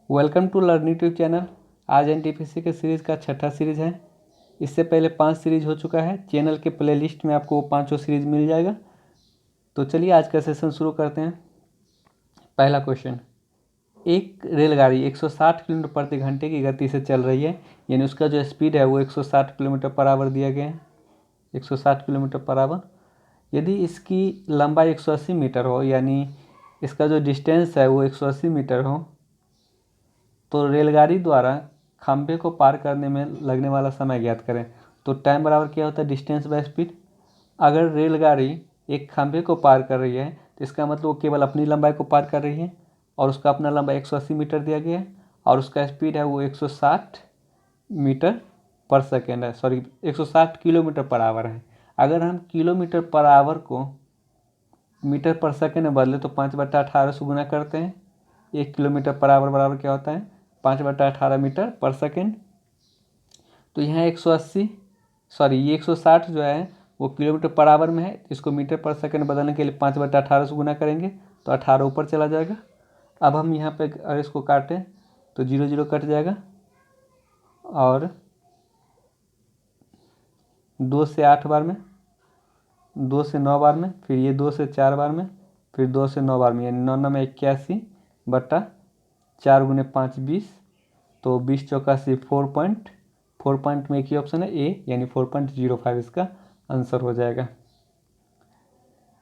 Welcome to learn YouTube channel. आज NTPC के series का छठा सीरीज़ है। इससे पहले 5 सीरीज हो चुका है। चैनल के प्लेलिस्ट में आपको वो 5 सीरीज मिल जाएगा। तो चलिए आज का सेशन शुरू करते हैं। पहला क्वेश्चन, एक रेलगाड़ी 160 किलोमीटर प्रति घंटे की गति से चल रही है, यानी उसका जो स्पीड है वो 160 किलोमीटर पर आवर दिया गया है, 160 किलोमीटर पर आवर। यदि इसकी लंबाई 180 मीटर हो, यानी इसका जो डिस्टेंस है वो 180 मीटर हो, तो रेलगाड़ी द्वारा खंभे को पार करने में लगने वाला समय ज्ञात करें। तो टाइम बराबर क्या होता है, डिस्टेंस बाय स्पीड। अगर रेलगाड़ी एक खंभे को पार कर रही है तो इसका मतलब वो केवल अपनी लंबाई को पार कर रही है और उसका अपना लंबाई 180 मीटर दिया गया है और उसका स्पीड है वो 160 मीटर पर सेकेंड है, 160 किलोमीटर पर आवर है। अगर हम किलोमीटर पर आवर को मीटर पर सेकेंड में बदले तो 5/18 से गुना करते हैं। 1 किलोमीटर पर आवर बराबर क्या होता है, 5/18 मीटर पर सेकेंड। तो यहाँ 160 जो है वो किलोमीटर पर आवर में है, इसको मीटर पर सेकेंड बदलने के लिए 5/18 से गुना करेंगे तो 18 ऊपर चला जाएगा। अब हम यहाँ पे अगर इसको काटें तो 0 0 कट जाएगा और 2 से 8 बार में, 2 से 9 बार में, फिर ये 2 से 4 बार में, फिर 2 से 9 बार में, यानी 9 9 में 81 बट्टा 4 गुने 5 20। तो 20 चौका से 4 पॉइंट में एक ही ऑप्शन है ए, यानी 4.05 इसका आंसर हो जाएगा।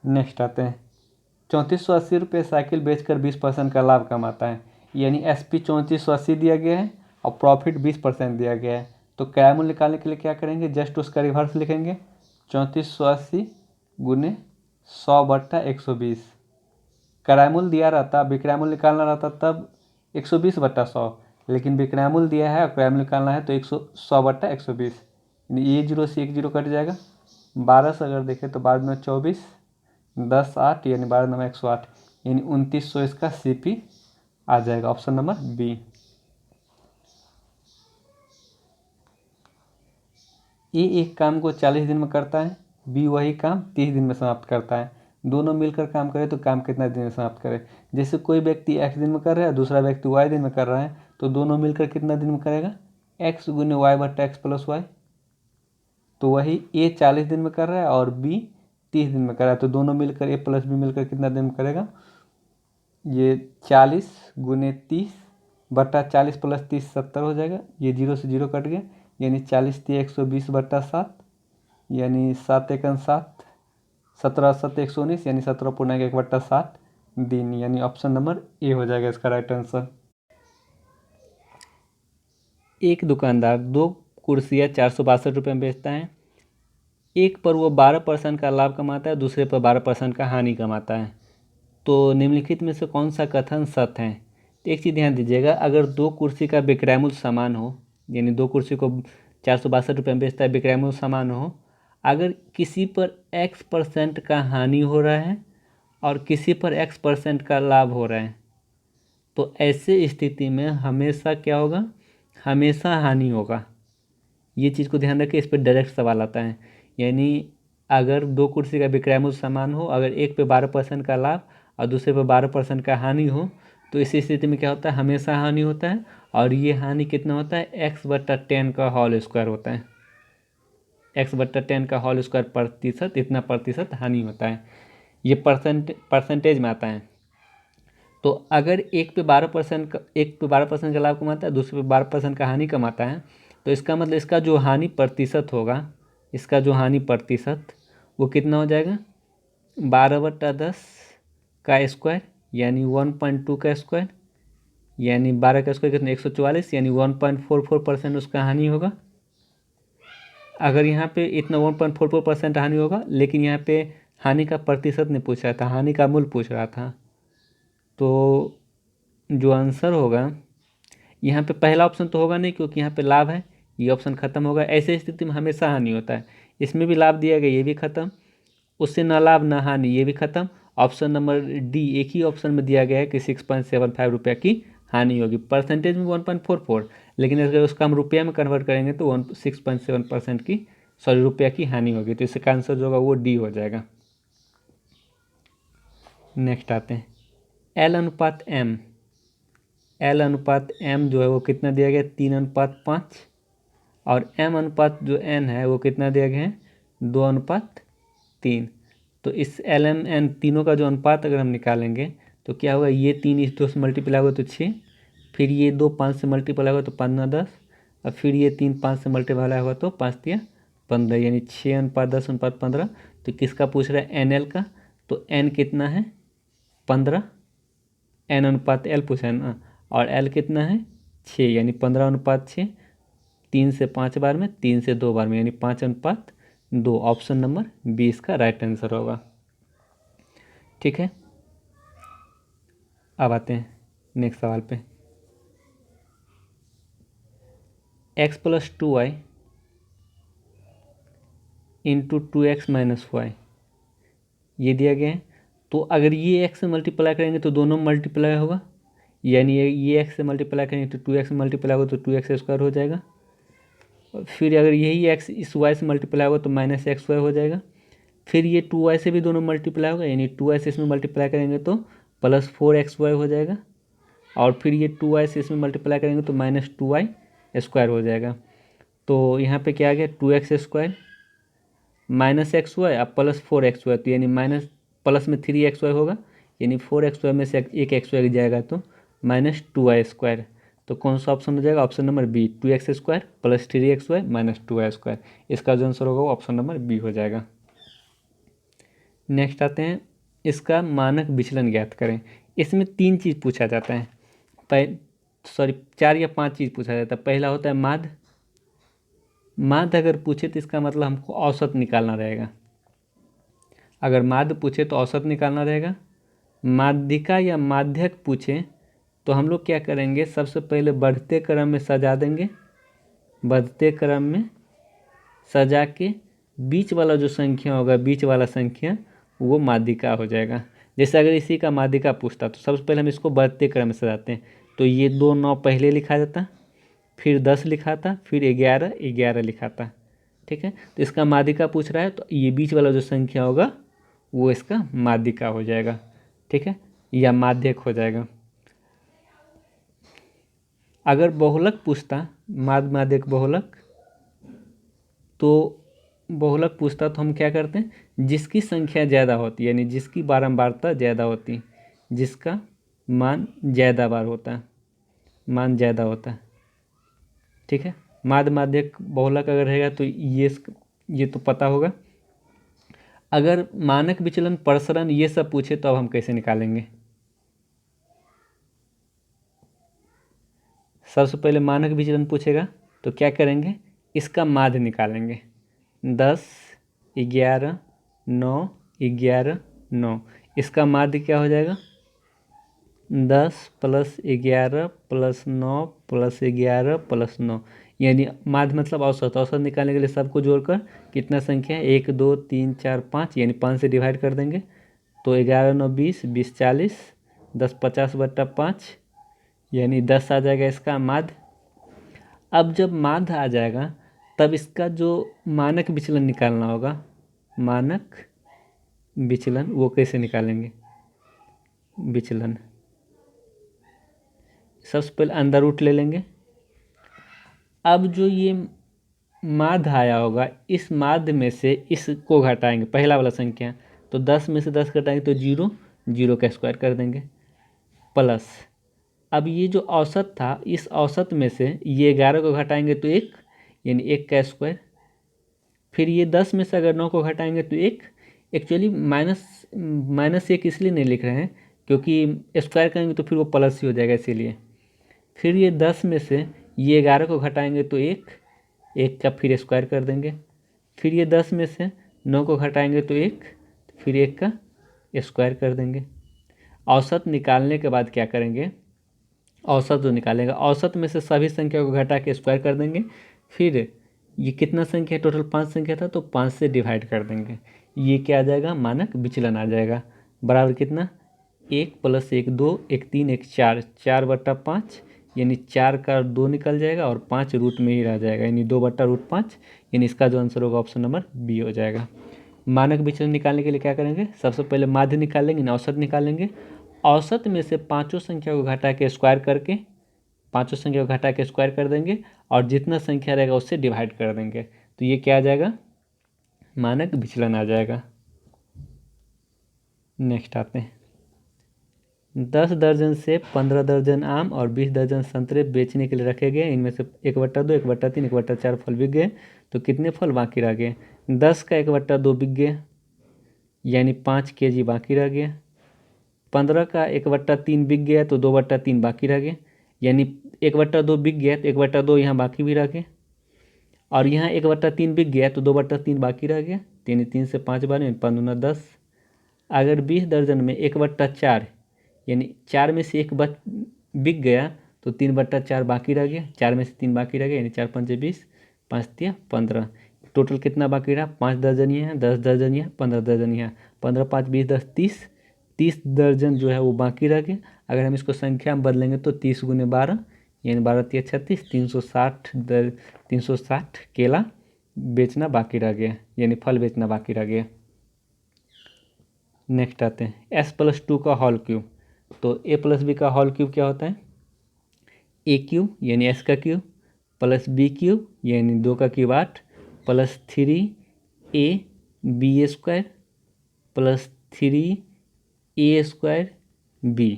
नेक्स्ट आते हैं, 3480 रुपये साइकिल बेचकर 20% का लाभ कमाता है, यानी SP 3480 दिया गया है और प्रॉफिट 20% दिया गया है। तो किराया मूल्य निकालने के लिए क्या करेंगे, जस्ट उसका रिवर्स लिखेंगे, 3480 गुने 100/120। किराया मूल्य दिया रहता, विक्रय मूल्य निकालना रहता तब 120/100, लेकिन विक्रय मूल्य दिया है और किराया मूल्य निकालना है तो 100/120, यानी ये 0 से 1 0 कट जाएगा। 12 से अगर देखें तो 12 में 24, 10 8, यानी 12 9 108, यानी 2900 इसका CP आ जाएगा, ऑप्शन नंबर बी। ए एक काम को 40 दिन में करता है, बी वही काम 30 दिन में समाप्त करता है। दोनों मिलकर काम करे तो काम कितना दिन में समाप्त करे। जैसे कोई व्यक्ति x दिन में कर रहा है, दूसरा व्यक्ति y दिन में कर रहा है, तो दोनों मिलकर कितना दिन में करेगा, x गुने y बट्टा x प्लस वाई। तो वही ए 40 दिन में कर रहा है और बी 30 दिन में कर रहा है, तो दोनों मिलकर ए प्लस बी मिलकर कितना दिन में करेगा, ये 40 गुने 30 बट्टा 40 प्लस 30 70 हो जाएगा। ये 0 से 0 कट गया, यानी 40 3 120/7, यानी 7 1 7, 17 7 119, यानी 17.1/7 दिन, यानी ऑप्शन नंबर ए हो जाएगा इसका राइट आंसर। एक दुकानदार 2 कुर्सियाँ 462 रुपये में बेचता है। एक पर वो 12% का लाभ कमाता है, दूसरे पर 12% का हानि कमाता है। तो निम्नलिखित में से कौन सा कथन सत्य है। तो एक चीज़ ध्यान दीजिएगा, अगर 2 कुर्सी का विक्रय मूल्य समान हो, यानी 2 कुर्सी को 462 रुपये में बेचता है, विक्रय मूल्य समान हो, अगर किसी पर X% का हानि हो रहा है और किसी पर X% का लाभ हो रहा है, तो ऐसे स्थिति में हमेशा क्या होगा, हमेशा हानि होगा। ये चीज़ को ध्यान रखिए, इस पर डायरेक्ट सवाल आता है। यानी अगर 2 कुर्सी का विक्रय मूल्य समान हो, अगर एक पे 12% का लाभ और दूसरे पे 12% का हानि हो, तो इस स्थिति में क्या होता है, हमेशा हानि होता है। और ये हानि कितना होता है, x/10 का होल स्क्वायर होता है। x/10 का होल स्क्वायर प्रतिशत, इतना प्रतिशत हानि होता है। ये परसेंटेज में आता है। तो अगर एक पे 12% का लाभ कमाता है, दूसरे पे 12% का हानि कमाता है, तो इसका मतलब इसका जो हानि प्रतिशत होगा, इसका जो हानि प्रतिशत वो कितना हो जाएगा, 12/10 का स्क्वायर, यानी 1.2 का स्क्वायर, यानी 12 का स्क्वायर कितना 144, यानी 1.44% उसका हानि होगा। अगर यहाँ पे इतना 1.44% हानि होगा, लेकिन यहाँ पे हानि का प्रतिशत नहीं पूछ रहा था, हानि का मूल्य पूछ रहा था। तो जो आंसर होगा यहाँ पे पहला ऑप्शन तो होगा नहीं, क्योंकि यहाँ पे लाभ है, ये ऑप्शन खत्म होगा। ऐसे स्थिति में हमेशा हानि होता है। इसमें भी लाभ दिया गया, ये भी खत्म, उससे ना लाभ ना हानि, ये भी खत्म। ऑप्शन नंबर डी एक ही ऑप्शन में दिया गया है कि 6.75 रुपये की हानि होगी। परसेंटेज में 1.44, लेकिन अगर उसका हम रुपया में कन्वर्ट करेंगे तो 6.7% की रुपया की हानि होगी। तो इसका आंसर जो होगा वो डी हो जाएगा। नेक्स्ट आते हैं, L/M L अनुपात M जो है वो कितना दिया गया, 3:5, और M अनुपात जो N है वो कितना दिया गया है, 2:3। तो इस LMN तीनों का जो अनुपात अगर हम निकालेंगे तो क्या होगा, ये 3 इस 2 से मल्टीप्लाई होगा तो 6, फिर ये 2 5 से मल्टीप्लाई होगा तो 5×9 = 10, और फिर ये 3 5 से मल्टीप्लाई होगा तो 5×3 = 15, यानी 6:10:15। तो किसका पूछ रहा है, NL का। तो N कितना है, 15, N अनुपात L पूछा है ना, और L कितना है, 6, यानी 15:6। 3 से 5 बार में, 3 से 2 बार में, यानी 5:2। ऑप्शन नंबर बी इसका राइट आंसर होगा। ठीक है, अब आते हैं नेक्स्ट सवाल पे। x + 2y × 2x - y ये दिया गया है। तो अगर ये x से मल्टीप्लाई करेंगे तो दोनों मल्टीप्लाई होगा, यानी ये x से मल्टीप्लाई करेंगे तो 2x से मल्टीप्लाई होगा तो 2x² हो जाएगा। फिर अगर यही x इस y से मल्टीप्लाई होगा तो -xy हो जाएगा। फिर ये 2y से भी दोनों मल्टीप्लाई होगा, यानी 2y से इसमें मल्टीप्लाई करेंगे तो +4xy हो जाएगा, और फिर ये 2y से इसमें मल्टीप्लाई करेंगे तो -2y² हो जाएगा। तो यहाँ पे क्या आ गया, 2x² -xy अब +4xy, तो यानी माइनस प्लस में 3xy होगा, यानी 4xy में से एक xy जाएगा तो -2y²। तो कौन सा ऑप्शन हो जाएगा, option number B, 2x² + 3xy - 2y²। इसका जो आंसर होगा वो ऑप्शन नंबर बी हो जाएगा। नेक्स्ट आते हैं, इसका मानक विचलन ज्ञात करें। इसमें 3 चीज़ पूछा जाता है, 4 या 5 चीज़ पूछा जाता है। पहला होता है माध्य। माध्य अगर पूछे तो इसका मतलब हमको औसत निकालना रहेगा। अगर माध्य पूछे तो औसत निकालना रहेगा। माध्यिका या माध्यक पूछे तो हम लोग क्या करेंगे, सबसे पहले बढ़ते क्रम में सजा देंगे, बढ़ते क्रम में सजा के बीच वाला जो संख्या होगा, बीच वाला संख्या वो माध्यिका हो जाएगा। जैसे अगर इसी का माध्यिका पूछता तो सबसे पहले हम इसको बढ़ते क्रम में सजाते हैं, तो ये 2 9 पहले लिखा जाता, फिर 10 लिखा था, फिर 11 11 लिखा था। ठीक है, तो इसका माध्यिका पूछ रहा है तो ये बीच वाला जो संख्या होगा वो इसका माध्यिका हो जाएगा। ठीक है, या माध्यक हो जाएगा। अगर बहुलक पूछता, माध्यक बहुलक, तो बहुलक पूछता तो हम क्या करते हैं, जिसकी संख्या ज़्यादा होती है, यानी जिसकी बारंबारता ज़्यादा होती, जिसका मान ज़्यादा बार होता है, मान ज़्यादा होता है। ठीक है, माध्यक बहुलक अगर रहेगा तो ये तो पता होगा। अगर मानक विचलन, प्रसरण ये सब पूछे तो अब हम कैसे निकालेंगे। सबसे पहले मानक विचलन पूछेगा तो क्या करेंगे, इसका माध्य निकालेंगे। 10 11 9 11 9, इसका माध्य क्या हो जाएगा, 10 + 11 + 9 + 11 + 9, यानी माध्य मतलब औसत। औसत निकालने के लिए सबको जोड़कर कितना संख्या है, 1 2 3 4 5, यानी 5 से डिवाइड कर देंगे तो 11 9 20 20 40, 10 50/5, यानी 10 आ जाएगा इसका माध्य। अब जब माध्य आ जाएगा तब इसका जो मानक विचलन निकालना होगा, मानक विचलन वो कैसे निकालेंगे, विचलन सबसे पहले अंदर रूट ले लेंगे। अब जो ये माध्य आया होगा, इस माध्य में से इसको घटाएंगे, पहला वाला संख्या, तो 10 में से 10 घटाएंगे तो 0, 0 का स्क्वायर कर देंगे, प्लस अब ये जो औसत था, इस औसत में से ये 11 को घटाएंगे तो 1, यानी 1 का स्क्वायर। फिर ये 10 में से अगर 9 को घटाएंगे तो 1, एक्चुअली -1 इसलिए नहीं लिख रहे हैं क्योंकि स्क्वायर करेंगे तो फिर वो प्लस ही हो जाएगा, इसीलिए। फिर ये 10 में से ये 11 को घटाएंगे तो 1, 1 का फिर स्क्वायर कर देंगे। फिर ये 10 में से 9 को घटाएंगे तो 1, फिर 1 का स्क्वायर कर देंगे। औसत निकालने के बाद क्या करेंगे, औसत जो निकालेंगे, औसत में से सभी संख्या को घटा के स्क्वायर कर देंगे। फिर ये कितना संख्या, टोटल 5 संख्या था तो 5 से डिवाइड कर देंगे। ये क्या आ जाएगा, मानक विचलन आ जाएगा, बराबर कितना, 1 + 1 2, 1 3 1 4, 4/5, यानी 4 का 2 निकल जाएगा और 5 रूट में ही रह जाएगा, यानी 2/√5, यानी इसका जो आंसर होगा ऑप्शन नंबर बी हो जाएगा। मानक विचलन निकालने के लिए क्या करेंगे, सबसे पहले माध्य निकालेंगे, औसत निकालेंगे। औसत में से पाँचों संख्या को घटा के स्क्वायर करके पांचों संख्या को घटा के स्क्वायर कर देंगे और जितना संख्या रहेगा उससे डिवाइड कर देंगे, तो ये क्या आ जाएगा, मानक विचलन आ जाएगा। नेक्स्ट आते हैं, 10 दर्जन से 15 दर्जन आम और 20 दर्जन संतरे बेचने के लिए रखे गए। इनमें से 1/2, 1/3, 1/4 फल बिक गए, तो कितने फल बाकी रह गए। 10 का 1/2 बिक गए, यानी 5 kg बाकी रह गया। 15 का 1/3 बिक गया तो 2/3 बाकी रह गए, यानी 1/2 बिक गया तो 1/2 यहाँ बाकी भी रह गए, और यहाँ 1/3 बिक गया तो 2/3 बाकी रह गया, यानी 3 से 5 बार, 5×9 10। अगर 20 दर्जन में 1/4 यानी 4 में से 1 बिक गया तो 3/4 बाकी रह गया, 4 में से 3 बाकी रह गया, यानी 4 5 20, 5 3 15। टोटल कितना बाकी रहा, 5 दर्जन यहाँ, 10 दर्जन यहाँ, 15 दर्जन यहाँ, 15 5 20 10 30 दर्जन जो है वो बाकी रह गए। अगर हम इसको संख्या में बदलेंगे तो 30 × 12 यानी 12 3 36, 360 केला बेचना बाकी रह गया, यानी फल बेचना बाकी रह गया। नेक्स्ट आते हैं s+2 का होल क्यूब। तो a+b का होल क्यूब क्या होता है, a³ यानी s का क्यूब प्लस b³ यानी 2 का cube 8 plus 3ab² plus 3a²b,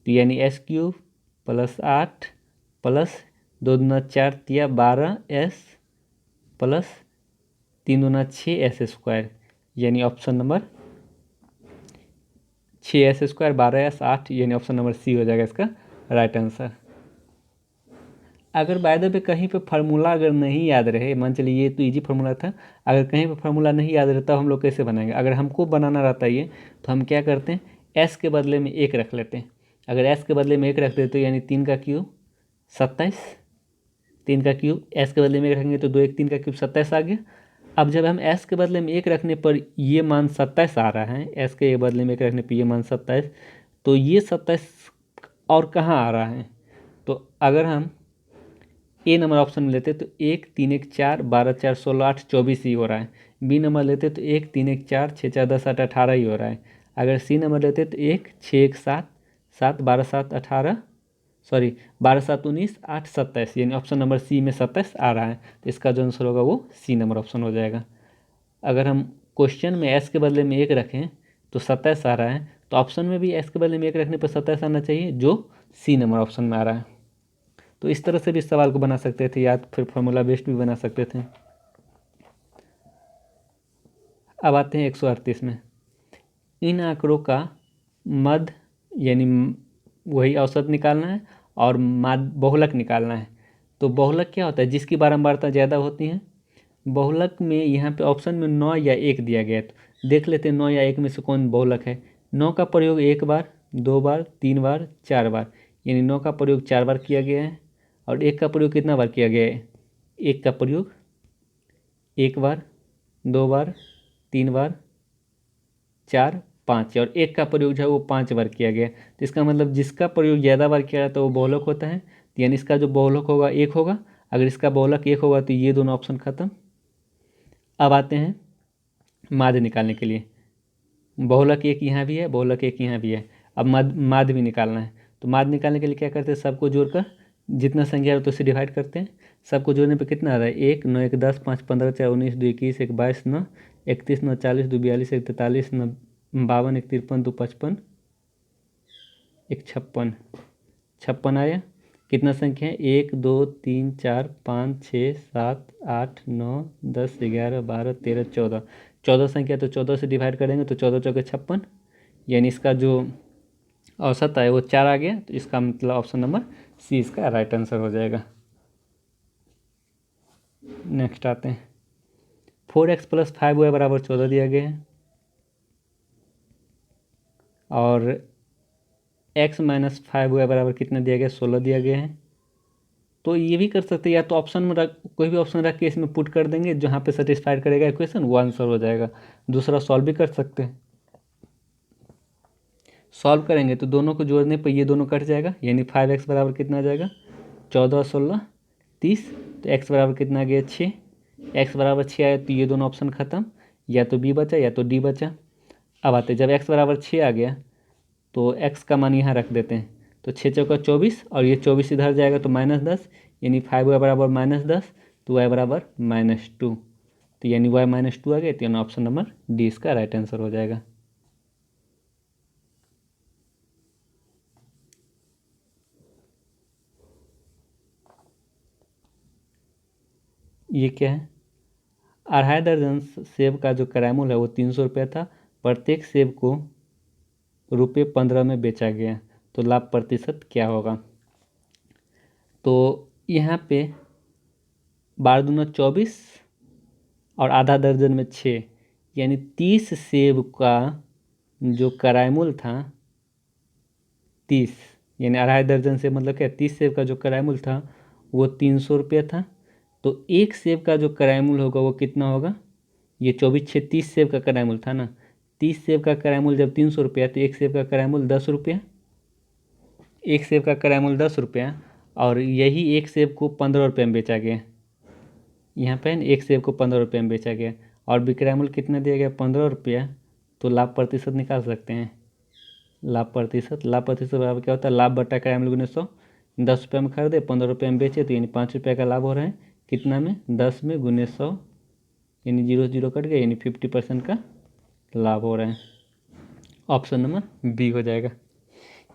तो यानी s³ प्लस 8 प्लस 2 दूना 4 तिया 12s प्लस 3 दूना 6s², यानी ऑप्शन नंबर 6s² 12s 8, यानी ऑप्शन नंबर सी हो जाएगा इसका राइट आंसर। अगर बाय द वे कहीं पे फार्मूला अगर नहीं याद रहे, मान चलिए ये तो इजी फार्मूला था, अगर कहीं पे फार्मूला नहीं याद रहता तो हम लोग कैसे बनाएंगे। अगर हमको बनाना रहता है ये, तो हम क्या करते हैं, s के बदले में 1 रख लेते हैं। अगर s के बदले में 1 रख देते तो यानी 3 का क्यूब 27, 3 का क्यूब s के बदले में 1 रखेंगे तो 2 1 3 का क्यूब 27 आ गया। अब जब हम s के बदले में 1 रखने पर ये मान 27 आ रहा है, s के बदले में 1 रखने पर ये मान 27, तो ये 27 और कहाँ आ रहा है, तो अगर हम ए नंबर ऑप्शन में लेते तो 1 3 1 4 12 4 16 8 24 ही हो रहा है। बी नंबर लेते तो 1 3 1 4 6 4 10 8 18 ही हो रहा है। अगर सी नंबर लेते तो 1 6 1 7 7 12 7 18 12 7 19 8 27, यानी ऑप्शन नंबर सी में 27 आ रहा है, तो इसका जो आंसर होगा वो सी नंबर ऑप्शन हो जाएगा। अगर हम क्वेश्चन में एस के बदले में 1 रखें तो 27 आ रहा है, तो ऑप्शन में भी एस के बदले में 1 रखने पर 27 आना चाहिए, जो सी नंबर ऑप्शन में आ रहा है। तो इस तरह से भी सवाल को बना सकते थे, या फिर फॉर्मूला बेस्ड भी बना सकते थे। अब आते हैं 138 में, इन आंकड़ों का मध्य यानी वही औसत निकालना है और बहुलक निकालना है। तो बहुलक क्या होता है, जिसकी बारंबारता ज़्यादा होती है। बहुलक में यहाँ पे ऑप्शन में 9 या 1 दिया गया है, तो देख लेते हैं 9 या 1 में से कौन बहुलक है। 9 का प्रयोग 1 बार 2 बार 3 बार 4 बार, यानी 9 का प्रयोग 4 बार किया गया है, और 1 का प्रयोग कितना बार किया गया है, 1 का प्रयोग 1 बार 2 बार 3 बार 4 5, और 1 का प्रयोग जो है वो 5 बार किया गया। तो इसका मतलब जिसका प्रयोग ज़्यादा बार किया जाता है वो बहुलक होता है, यानी इसका जो बहुलक होगा 1 होगा। अगर इसका बहुलक 1 होगा तो ये दोनों ऑप्शन खत्म। अब आते हैं माध्य निकालने के लिए। बहुलक 1 यहाँ भी है, बहुलक 1 यहाँ भी है, अब माध्य भी निकालना है। तो माध्य निकालने के लिए क्या करते हैं, सबको जोड़कर जितना संख्या है तो उससे डिवाइड करते हैं। सबको जोड़ने पे कितना आ रहा है, 1 9 1 10 5 15 4 19 2 21 1 22 9 31 9 40 2 42 1 43 9 52 1 53 2 55 1 56 आया। कितना संख्या है, 1 2 3 4 5 6 7 8 9 10 11 12 13 14 संख्या, तो 14 से डिवाइड करेंगे तो 14 चौके 56, यानी इसका जो औसत है वो 4 आ गया। तो इसका मतलब ऑप्शन नंबर सी इसका राइट आंसर हो जाएगा। नेक्स्ट आते हैं, 4x + 5y = 14 दिया गया है, और x - 5y = कितना दिया गया, 16 दिया गया है। तो ये भी कर सकते हैं, या तो ऑप्शन में कोई भी ऑप्शन रख के इसमें पुट कर देंगे, जहाँ पे सेटिस्फाइड करेगा इक्वेशन वो आंसर हो जाएगा। दूसरा सॉल्व भी कर सकते हैं। सॉल्व करेंगे तो दोनों को जोड़ने पर ये दोनों कट जाएगा, यानी 5x = कितना आ जाएगा, 14 16 30, तो x बराबर कितना आ गया, 6। x बराबर 6 आया तो ये दोनों ऑप्शन खत्म, या तो बी बचा या तो डी बचा। अब आते जब x बराबर 6 आ गया तो x का मान यहाँ रख देते हैं, तो 6 × 4 = 24 और ये 24 इधर जाएगा तो -10, यानी 5y बराबर -10, तो y बराबर -2, तो यानी y -2 आ गया। तो यानी ऑप्शन नंबर डी इसका राइट आंसर हो जाएगा। ये क्या है? 2.5 दर्जन सेब का जो किराया मूल्य है वो 300 रुपया था। प्रत्येक सेब को ₹15 में बेचा गया, तो लाभ प्रतिशत क्या होगा? तो यहाँ पे 12 दूना 24 और आधा दर्जन में 6, यानी 30 सेब का जो किराया मूल्य था 30, यानी 2.5 दर्जन सेब मतलब क्या, 30 सेब का जो किराया मूल्य था वो 300 रुपया था। तो एक सेब का जो किराया मूल्य होगा वो कितना होगा? ये 24 6 30 सेब का किराया मूल्य था ना, 30 सेब का किराया मूल्य जब 300 रुपया, तो एक सेब का किराया मूल्य 10 रुपया, एक सेब का किराया मूल्य 10 रुपया, और यही एक सेब को 15 रुपये में बेचा गया। यहाँ पे एक सेब को 15 रुपये में बेचा गया और विक्रय मूल्य कितना दिया गया? 15 रुपया। तो लाभ प्रतिशत निकाल सकते हैं। लाभ प्रतिशत बराबर क्या होता है? लाभ बट्टा किराया मूल्य गुने 100। 10 रुपये में खरीदे, 15 रुपये में बेचे, तो यानी 5 रुपये का लाभ हो रहा है। कितना में? 10 में गुने 100, यानी 0 0 कट गया, यानी 50% का लाभ हो रहा है। ऑप्शन नंबर बी हो जाएगा।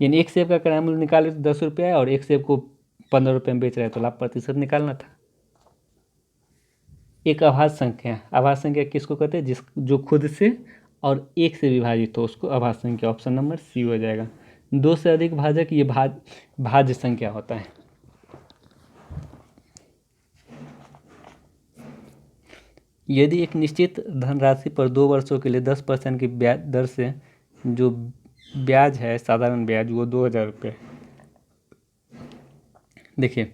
यानी एक सेब का किराया मूल्य निकाले तो 10 रुपया है और एक सेब को 15 रुपये में बेच रहे हैं, तो लाभ प्रतिशत निकालना था। एक आभाज्य संख्या किसको कहते हैं? जो खुद से और एक से विभाजित हो उसको आभाज्य संख्या। ऑप्शन नंबर सी हो जाएगा। 2 से अधिक भाजक ये भाज्य संख्या होता है। यदि एक निश्चित धनराशि पर 2 वर्षों के लिए 10% की ब्याज दर से जो ब्याज है, साधारण ब्याज, वो 2000 रुपये। देखिए,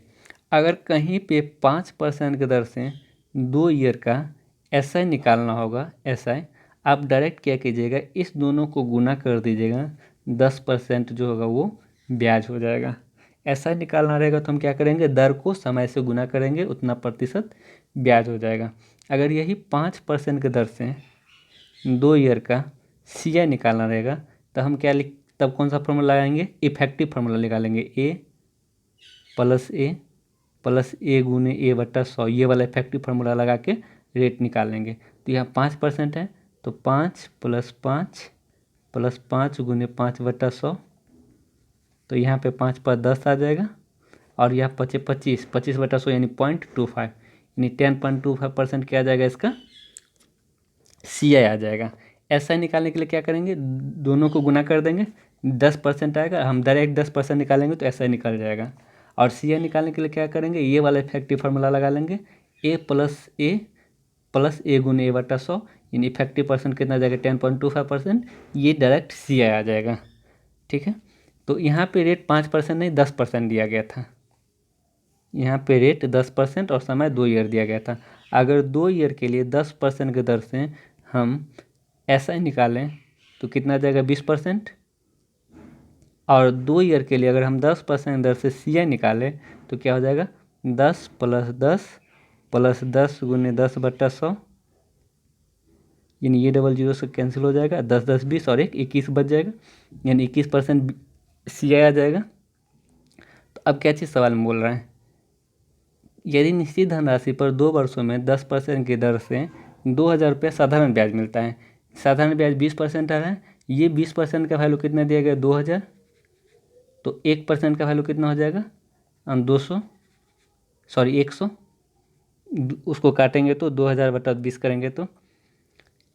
अगर कहीं पे 5% की दर से 2 ईयर का SI निकालना होगा, SI आप डायरेक्ट क्या कीजिएगा, इस दोनों को गुना कर दीजिएगा, 10% जो होगा वो ब्याज हो जाएगा। SI निकालना रहेगा तो हम क्या करेंगे, दर को समय से गुना करेंगे, उतना प्रतिशत ब्याज हो जाएगा। अगर यही 5% की दर से 2 ईयर का CI निकालना रहेगा तो हम तब कौन सा फॉर्मूला लगाएंगे? इफेक्टिव फार्मूला निकालेंगे, A प्लस ए गुने A/100, ये वाला इफेक्टिव फार्मूला लगा के रेट निकालेंगे। तो यहाँ 5% है, तो 5 + 5 गुने 5/100, तो यहाँ पे 5 पर 10 आ जाएगा, और यहाँ 25/100 यानी 0.25, यानी 10.25% क्या आ जाएगा इसका? CI आ जाएगा। SI निकालने के लिए क्या करेंगे, दोनों को गुना कर देंगे, 10% आएगा, हम डायरेक्ट 10% निकालेंगे तो SI निकल जाएगा। और CI निकालने के लिए क्या करेंगे, ये वाला इफेक्टिव फार्मूला लगा लेंगे, A प्लस A गुने A/100, यानी इफेक्टिव परसेंट कितना जाएगा? 10.25%, ये डायरेक्ट CI आ जाएगा। ठीक है, तो यहाँ पे रेट 5% नहीं 10% दिया गया था। यहाँ पे रेट 10% और समय 2 ईयर दिया गया था। अगर 2 ईयर के लिए 10% की दर से हम SI निकालें तो कितना जाएगा? 20%। और 2 ईयर के लिए अगर हम 10% दर से CI निकालें तो क्या हो जाएगा? 10 + 10 गुने 10/100, यानी ये डबल जीरो से कैंसिल हो जाएगा, 10 10 20 और 21 बच जाएगा, यानी 21% CI आ जाएगा। तो अब क्या चीज़ सवाल में बोल रहे हैं, यदि निश्चित धनराशि पर 2 वर्षों में 10% की दर से 2000 रुपये साधारण ब्याज मिलता है, साधारण ब्याज 20% आ रहा है, ये 20% का वैल्यू कितना दिया गया? 2000, तो 1% का वैल्यू कितना हो जाएगा? 100, उसको काटेंगे तो 2000/20 करेंगे तो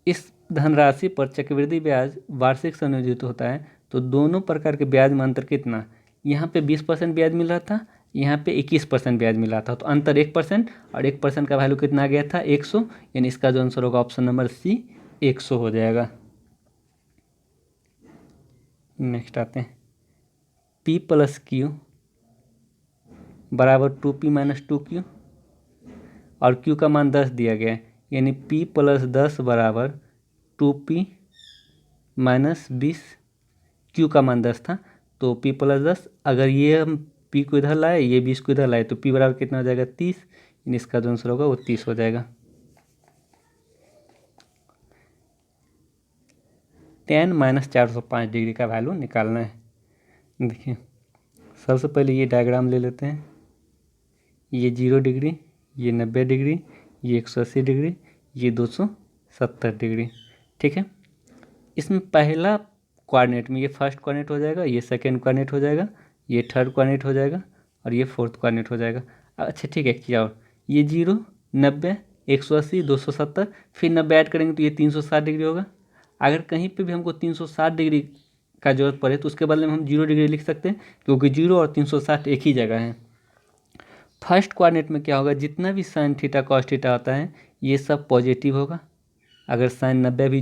इस धनराशि पर चक्रवृद्धि ब्याज वार्षिक संयोजित होता है, तो दोनों प्रकार के ब्याज में अंतर कितना? यहाँ पे 20% ब्याज मिल रहा था, यहाँ पे 21% ब्याज मिल रहा था, तो अंतर 1%, और 1% का वैल्यू कितना आ गया था? 100, यानी इसका जो आंसर होगा ऑप्शन नंबर सी 100 हो जाएगा। नेक्स्ट आते हैं, P + Q बराबर 2P - 2Q, और Q का मान 10 दिया गया है, यानी P + 10 बराबर 2P - 20, Q का मान 10 था, तो P + 10, अगर ये हम P को इधर लाए, ये 20 को इधर लाए, तो P बराबर कितना हो जाएगा? 30, यानी इसका जो आंसर होगा वो 30 हो जाएगा। tan - 405 डिग्री का वैल्यू निकालना है। देखिए, सबसे पहले ये डायग्राम ले लेते हैं। ये 0 डिग्री, ये 90 डिग्री, ये 180 डिग्री, ये 270 डिग्री। ठीक है, इसमें पहला कोऑर्डिनेट में ये फर्स्ट कोऑर्डिनेट हो जाएगा, ये सेकंड कोऑर्डिनेट हो जाएगा, ये थर्ड कोऑर्डिनेट हो जाएगा और ये फोर्थ कोऑर्डिनेट हो जाएगा। अच्छा ठीक है, एक चीज़ और, ये 0, 90, 180, 270, फिर 90 ऐड करेंगे तो ये 360 डिग्री होगा। अगर कहीं पे भी हमको 360 डिग्री का जरूरत पड़े तो उसके बदले में हम 0 डिग्री लिख सकते हैं, क्योंकि 0 और 360 एक ही जगह है। फर्स्ट कोऑर्डिनेट में क्या होगा, जितना भी साइन थीटा कॉस थीटा आता है ये सब पॉजिटिव होगा। अगर साइन 90 भी,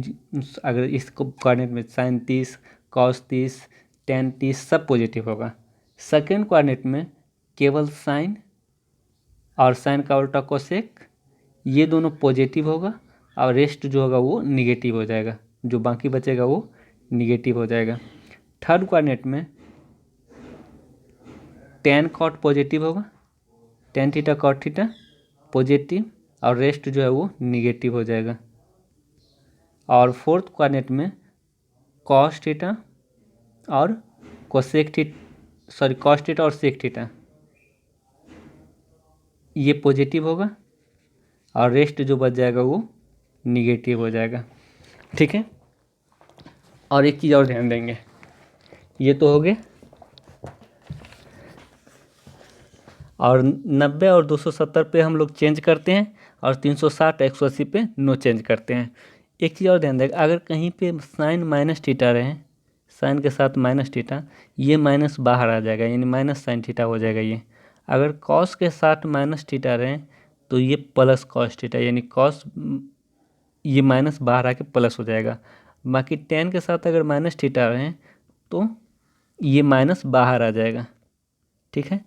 अगर इस कोऑर्डिनेट में साइन 30, कॉस 30, टेन 30 सब पॉजिटिव होगा। सेकेंड कोऑर्डिनेट में केवल साइन और साइन का उल्टा कोसेक, ये दोनों पॉजिटिव होगा और रेस्ट जो होगा वो निगेटिव हो जाएगा, जो बाकी बचेगा वो निगेटिव हो जाएगा। थर्ड कोऑर्डिनेट में टेन कॉट पॉजिटिव होगा, tan theta cot theta positive और रेस्ट जो है वो निगेटिव हो जाएगा। और फोर्थ कोऑर्डिनेट में कॉस थीटा और cosec theta, sorry cos theta और सेक थीटा ये पॉजिटिव होगा और रेस्ट जो बच जाएगा वो निगेटिव हो जाएगा। ठीक है, और एक चीज़ और ध्यान देंगे, ये तो हो गए, और 90 और 270 पे हम लोग चेंज करते हैं और 360 180 पे नो चेंज करते हैं। एक चीज़ और ध्यान देंगे, अगर कहीं पे साइन माइनस थीटा रहे, साइन के साथ माइनस थीटा, ये माइनस बाहर आ जाएगा, यानी माइनस साइन थीटा हो जाएगा ये। अगर कॉस के साथ माइनस थीटा रहे तो ये प्लस कॉस थीटा, यानी कॉस ये माइनस बाहर आके प्लस हो जाएगा। बाकी टेन के साथ अगर माइनस थीटा रहे तो ये माइनस बाहर आ जाएगा। ठीक है,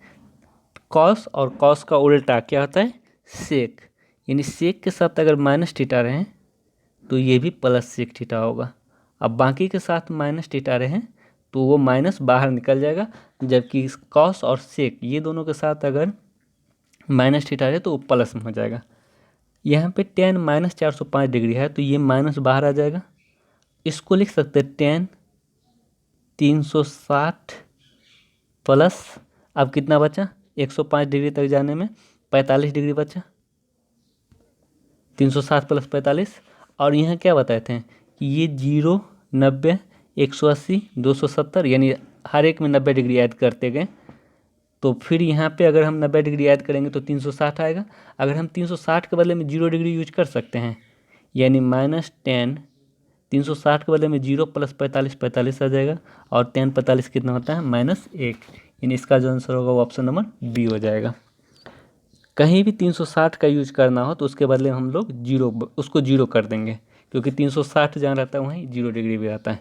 कॉस और कॉस का उल्टा क्या होता है, सेक, यानी सेक के साथ अगर माइनस थीटा रहे तो ये भी प्लस सेक थीटा होगा। अब बाकी के साथ माइनस थीटा रहे तो वो माइनस बाहर निकल जाएगा, जबकि कॉस और सेक ये दोनों के साथ अगर माइनस थीटा रहे तो वो प्लस में हो जाएगा। यहाँ पे टेन माइनस 405 डिग्री है तो ये माइनस बाहर आ जाएगा, इसको लिख सकते हैं टेन 360 प्लस, अब कितना बचा, 105 डिग्री तक जाने में 45 डिग्री बचा, 360 प्लस 45। और यहाँ क्या बताए थे कि ये 0, 90, 180, 270 यानी हर एक में 90 डिग्री ऐड करते गए, तो फिर यहाँ पे अगर हम 90 डिग्री ऐड करेंगे तो 360 आएगा। अगर हम 360 के बदले में 0 डिग्री यूज कर सकते हैं, यानी -10 360 के बदले में 0 प्लस 45 45 आ जाएगा, और 10 45 कितना होता है, -1, यानी इसका जो आंसर होगा वो ऑप्शन नंबर बी हो जाएगा। कहीं भी 360 का यूज करना हो तो उसके बदले हम लोग उसको 0 कर देंगे, क्योंकि 360 जहाँ रहता है वहीं 0 डिग्री भी रहता है।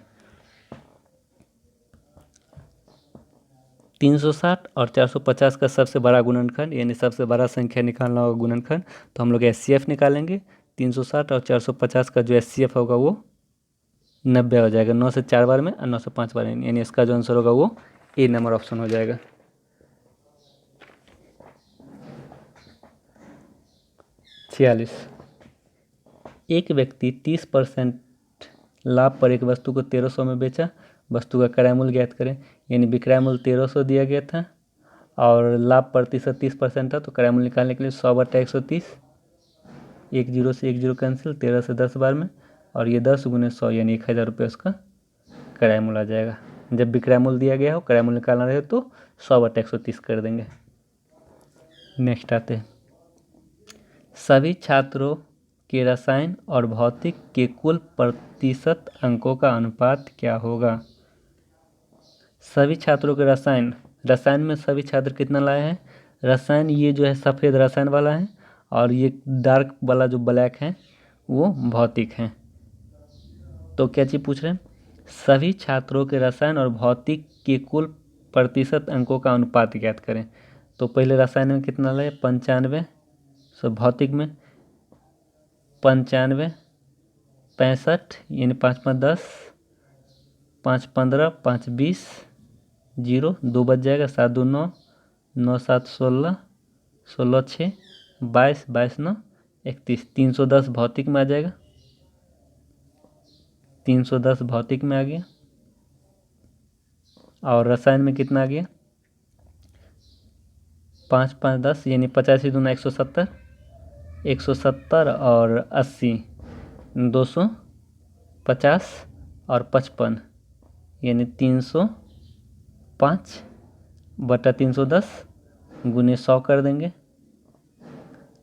360 और 450 का सबसे बड़ा गुणनखंड, यानी सबसे बड़ा संख्या निकालना होगा गुणनखंड, तो हम लोग HCF निकालेंगे। 360 और 450 का जो HCF होगा वो 90 हो जाएगा, 9 से 4 बार में और 9 से 5 बार में, यानी इसका जो आंसर होगा वो ए नंबर ऑप्शन हो जाएगा। 46, एक व्यक्ति 30% लाभ पर एक वस्तु को 1300 में बेचा, वस्तु का क्रय मूल्य ज्ञात करें, यानी विक्रय मूल्य 1300 दिया गया था और लाभ प्रतिशत 30% था, तो क्रय मूल्य निकालने के लिए 100/130, 10 से 10 कैंसिल, 13 से 10 बार में, और ये 10 × 100 यानी 1000 रुपये उसका क्रय मूल्य आ जाएगा। जब विक्रय मूल्य दिया गया हो, क्रय मूल्य निकालना रहे तो 100/130 कर देंगे। नेक्स्ट आते हैं, सभी छात्रों के रसायन और भौतिक के कुल प्रतिशत अंकों का अनुपात क्या होगा। सभी छात्रों के रसायन में सभी छात्र कितना लाए हैं, रसायन ये जो है सफ़ेद रसायन वाला है, और ये डार्क वाला जो ब्लैक है वो भौतिक है। तो क्या चीज़ पूछ रहे हैं, सभी छात्रों के रसायन और भौतिक के कुल प्रतिशत अंकों का अनुपात ज्ञात करें। तो पहले रसायन में कितना लाए, 95, सो भौतिक में 95, 65 यानी 5 5 10, 5 15, 5 20, 0 2 बच जाएगा, 7 2 9, 9 7 16, 16 6 22, 22 9 31, 310 भौतिक में आ जाएगा, 310 भौतिक में आ गया। और रसायन में कितना आ गया, 5 5 10 यानी 85 दूना 170, 170 और 80 250 और 55 यानी 305 बटा 310 गुने 100 कर देंगे।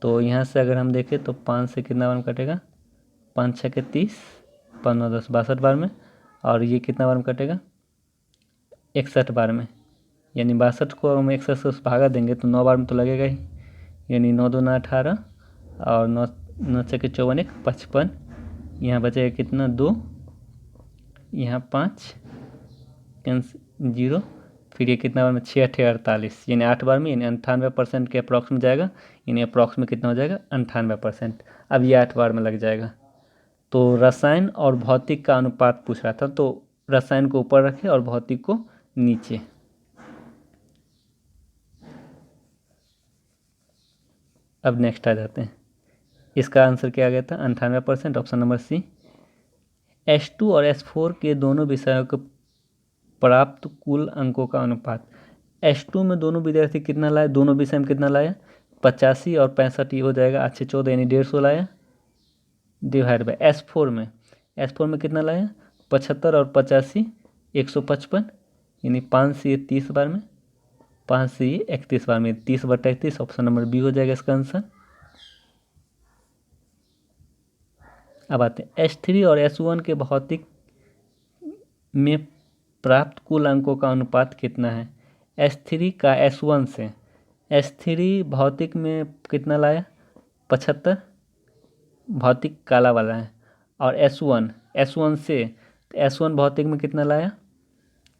तो यहाँ से अगर हम देखें तो 5 से कितना बार में कटेगा, 5 6 के 30, 15 10 62 बार में, और ये कितना बार में कटेगा, 61 बार में। यानी 62 को हम 61 से भागा देंगे तो 9 बार में तो लगेगा ही, यानी 9 दूना 18 और 9 9 6 के 54 1 55, यहाँ बचेगा कितना 2, यहाँ 5 0, फिर ये कितना बार में 6 8 48 यानी 8 बार में, यानी 98% के अप्रॉक्स में जाएगा, यानी अप्रॉक्स में कितना हो जाएगा 98%। अब ये 8 बार में लग जाएगा। तो रसायन और भौतिक का अनुपात पूछ रहा था, तो रसायन को ऊपर रखे और भौतिक को नीचे। अब नेक्स्ट आ जाते हैं, इसका आंसर क्या आ गया था 98%, ऑप्शन नंबर सी। H2 और H4 के दोनों विषयों को प्राप्त कुल अंकों का अनुपात। H2 में दोनों विद्यार्थी कितना लाए, दोनों विषय में कितना लाया, 85 और 65, ये हो जाएगा 8 से 14 यानी 150 लाया, डिवाइड बाय S4 में कितना लाया, 75 और 85 155 यानी 5 से 30 बार में, 5 से 31 बार में, 30 बटा 31, ऑप्शन नंबर बी हो जाएगा इसका आंसर। अब आते हैं H3 और S1 के भौतिक में प्राप्त कुल अंकों का अनुपात कितना है। H3 का S1 से, H3 भौतिक में कितना लाया 75, भौतिक काला वाला है, और S1 से, S1 भौतिक में कितना लाया,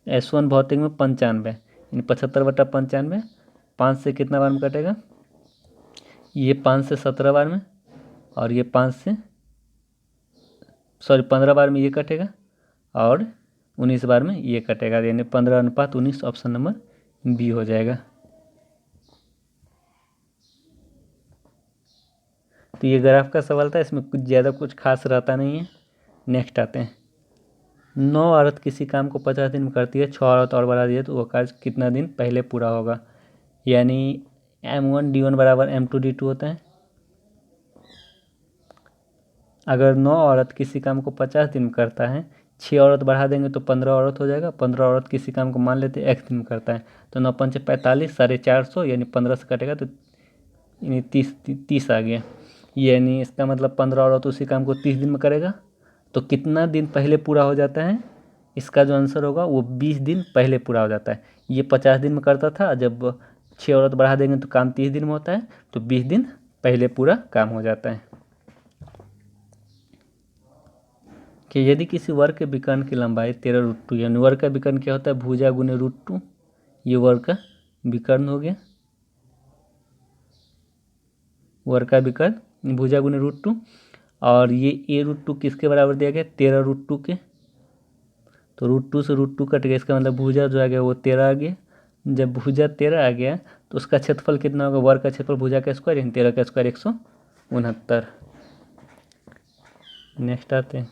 S1 भौतिक में 95 यानी 75 बटा 95, 5 से कितना बार में कटेगा, ये 5 से 17 बार में, और ये 15 बार में ये कटेगा, और 19 बार में ये कटेगा, यानी 15:19, ऑप्शन नंबर बी हो जाएगा। तो ये ग्राफ का सवाल था, इसमें कुछ ज़्यादा कुछ खास रहता नहीं है। नेक्स्ट आते हैं, 9 औरत किसी काम को 50 दिन में करती है, 6 औरत और बढ़ा दिए तो वह कार्य कितना दिन पहले पूरा होगा। यानी M1D1 बराबर M2D2 होता है। अगर 9 औरत किसी काम को 50 दिन में करता है, 6 औरत बढ़ा देंगे तो 15 औरत हो जाएगा। 15 औरत किसी काम को मान लेते हैं 1 दिन में करता है, तो 9 पंचे 45, 450 यानी 15 से कटेगा तो यानी 30 आ गया। यानी इसका मतलब 15 औरत उसी काम को 30 दिन में करेगा, तो कितना दिन पहले पूरा हो जाता है, इसका जो आंसर होगा वो 20 दिन पहले पूरा हो जाता है। ये 50 दिन में करता था, जब 6 औरत बढ़ा देंगे तो काम 30 दिन में होता है, तो 20 दिन पहले पूरा काम हो जाता है। कि यदि किसी वर्ग के विकर्ण की लंबाई 13√2, यानी वर्ग का विकर्ण क्या होता है, भुजा गुने √2, ये वर्ग का विकर्ण हो गया, वर्ग का विकर्ण भुजा गुने √2, और ये a√2 किसके बराबर दिया गया, 13√2 के, तो √2 से √2 कट गया, इसका मतलब भुजा जो आ गया वो 13 आ गया। जब भुजा 13 आ गया तो उसका क्षेत्रफल कितना होगा, वर्ग का क्षेत्रफल भुजा का स्क्वायर यानी 13 का स्क्वायर 169। नेक्स्ट आते हैं,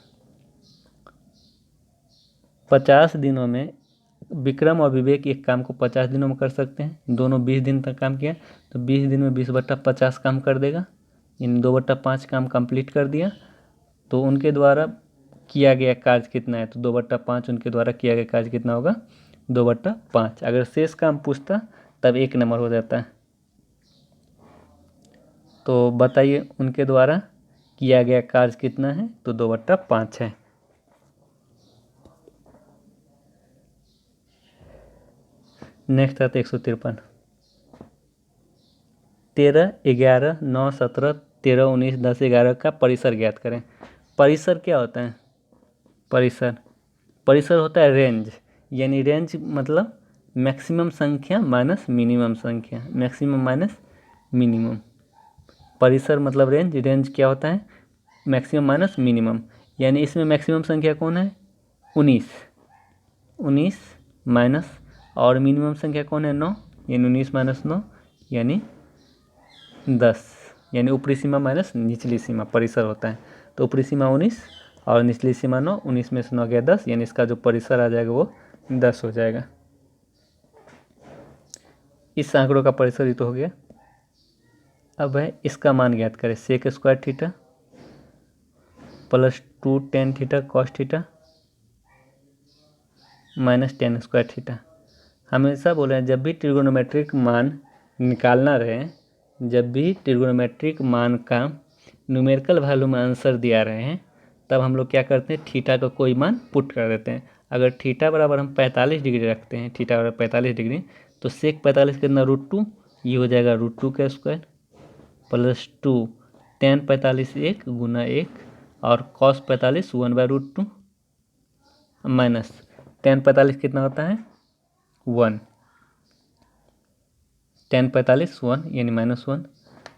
50 दिनों में विक्रम और विवेक एक काम को 50 दिनों में कर सकते हैं। दोनों 20 दिन तक काम किया, तो 20 दिन में 20/50 काम कर देगा, इन 2/5 काम कंप्लीट कर दिया। तो उनके द्वारा किया गया कार्य कितना है, तो 2/5 उनके द्वारा किया गया कार्य कितना होगा, 2/5। अगर शेष काम पूछता तब 1 नंबर हो जाता है। तो बताइए उनके द्वारा किया गया कार्य कितना है, तो 2/5 है। नेक्स्ट आता है 153, 13 11 9 17 13 19 10 11 का परिसर ज्ञात करें। परिसर क्या होता है, परिसर होता है रेंज, यानी रेंज मतलब मैक्सिमम संख्या माइनस मिनिमम संख्या, मैक्सिमम माइनस मिनिमम। परिसर मतलब रेंज क्या होता है, मैक्सिमम माइनस मिनिमम। यानी इसमें मैक्सिमम संख्या कौन है, 19 माइनस, और मिनिमम संख्या कौन है, 9, यानी 19 माइनस 9 यानी 10, यानी ऊपरी सीमा माइनस निचली सीमा परिसर होता है। तो ऊपरी सीमा 19 और निचली सीमा 9, 19 में से 9 गया 10, यानी इसका जो परिसर आ जाएगा वो 10 हो जाएगा। इस आंकड़ों का परिसर ही तो हो गया। अब है इसका मान ज्ञात करें, sec square theta plus 2 tan theta cos theta minus tan square theta. हमेशा बोल रहे हैं जब भी ट्रिगोनोमेट्रिक मान निकालना रहे, जब भी ट्रिगोनोमेट्रिक मान का न्यूमेरिकल वैल्यू में आंसर दिया रहे हैं, तब हम लोग क्या करते हैं, थीटा का कोई मान पुट कर देते हैं। अगर थीटा बराबर हम 45 डिग्री रखते हैं, थीटा बराबर 45 डिग्री, तो सेक 45 कितना √2, ये हो जाएगा √2 का स्क्वायर प्लस 2 टेन 45 1 गुना 1 और कॉस 45 1/√2 माइनस टेन 45 कितना होता है 1, टेन 45 1 यानी -1।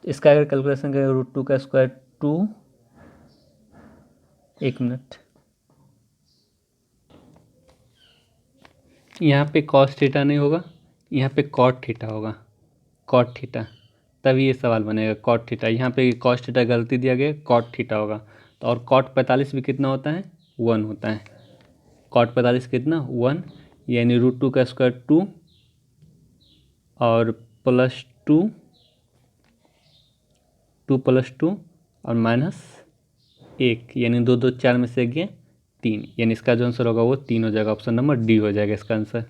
इसका अगर कैलकुलेशन करें √2 का स्क्वायर 2, एक मिनट, यहाँ पे कॉस थीटा नहीं होगा, यहाँ पे कॉट थीटा होगा, कॉट थीटा, तभी ये सवाल बनेगा कॉट थीटा। यहाँ पे कॉस थीटा गलती दिया गया, कॉट थीटा होगा। तो और कॉट 45 भी कितना होता है 1 होता है, कॉट 45 कितना 1, यानी √2 का स्क्वायर 2 और प्लस 2 प्लस 2 और माइनस 1, यानी 2 2 4 में से गए 3, यानी इसका जो आंसर होगा वो 3 हो जाएगा, ऑप्शन नंबर डी हो जाएगा इसका आंसर।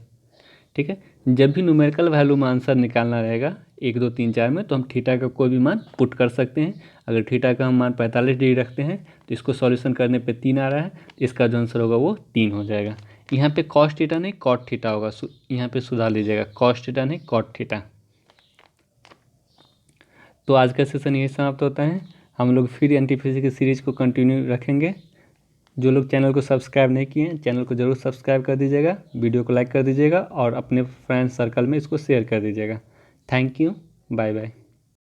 ठीक है, जब भी न्यूमेरिकल वैल्यू में आंसर निकालना रहेगा 1 2 3 4 में, तो हम थीटा का कोई भी मान पुट कर सकते हैं। अगर थीटा का हम मान 45 डिग्री रखते हैं तो इसको सॉल्यूशन करने पे 3 आ रहा है, तो इसका जो आंसर होगा वो 3 हो जाएगा। यहाँ पे कॉस थीटा नहीं कॉट थीटा होगा, यहाँ पे सुधार लीजिएगा, कॉस थीटा नहीं कॉट थीटा। तो आज का सेशन यही समाप्त होता है। हम लोग फिर एनटीपीसी की सीरीज़ को कंटिन्यू रखेंगे। जो लोग चैनल को सब्सक्राइब नहीं किए हैं, चैनल को ज़रूर सब्सक्राइब कर दीजिएगा, वीडियो को लाइक कर दीजिएगा और अपने फ्रेंड सर्कल में इसको शेयर कर दीजिएगा। Thank you, bye bye.